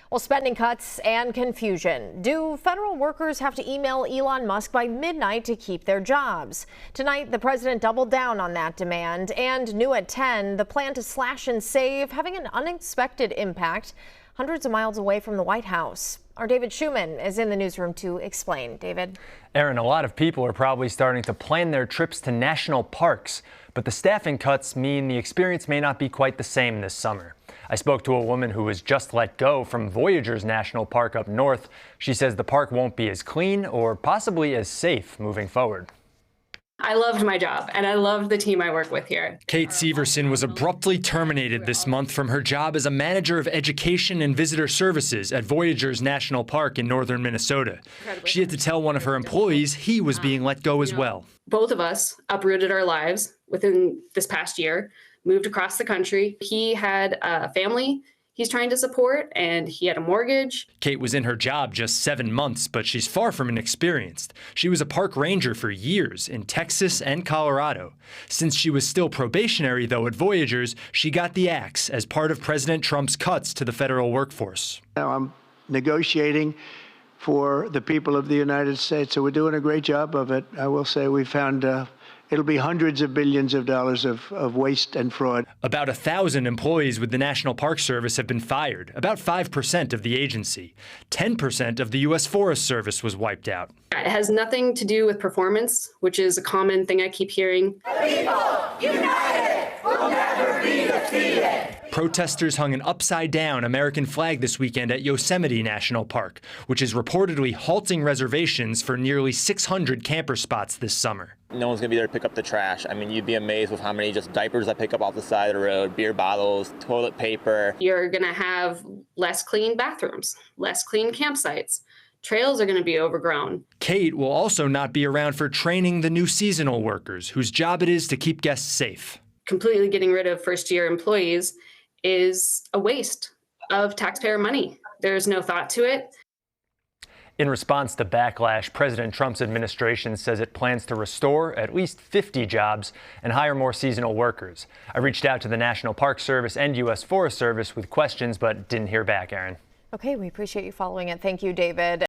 Well, spending cuts and confusion. Do federal workers have to email Elon Musk by midnight to keep their jobs? Tonight, the president doubled down on that demand, and new at 10, the plan to slash and save having an unexpected impact hundreds of miles away from the White House. Our David Schuman is in the newsroom to explain. David? Aaron, a lot of people are probably starting to plan their trips to national parks, but the staffing cuts mean the experience may not be quite the same this summer. I spoke to a woman who was just let go from Voyageurs National Park up north. She says the park won't be as clean or possibly as safe moving forward. I loved my job, and I loved the team I work with here. Kate Severson was abruptly terminated this month from her job as a manager of education and visitor services at Voyageurs National Park in northern Minnesota. She had to tell one of her employees he was being let go as well. Both of us uprooted our lives within this past year, moved across the country. He had a family he's trying to support, and he had a mortgage. Kate was in her job just 7 months, but she's far from inexperienced. She was a park ranger for years in Texas and Colorado. Since she was still probationary, though, at Voyageurs, she got the axe as part of President Trump's cuts to the federal workforce. Now I'm negotiating for the people of the United States, so we're doing a great job of it. I will say we found it'll be hundreds of billions of dollars of waste and fraud. About 1,000 employees with the National Park Service have been fired, about 5% of the agency. 10% of the U.S. Forest Service was wiped out. It has nothing to do with performance, which is a common thing I keep hearing. People united will never be defeated. Protesters hung an upside-down American flag this weekend at Yosemite National Park, which is reportedly halting reservations for nearly 600 camper spots this summer. No one's going to be there to pick up the trash. I mean, you'd be amazed with how many just diapers I pick up off the side of the road, beer bottles, toilet paper. You're going to have less clean bathrooms, less clean campsites. Trails are going to be overgrown. Kate will also not be around for training the new seasonal workers, whose job it is to keep guests safe. Completely getting rid of first-year employees is a waste of taxpayer money. There's no thought to it. In response to backlash, President Trump's administration says it plans to restore at least 50 jobs and hire more seasonal workers. I reached out to the National Park Service and U.S. Forest Service with questions, but didn't hear back, Aaron. Okay, we appreciate you following it. Thank you, David.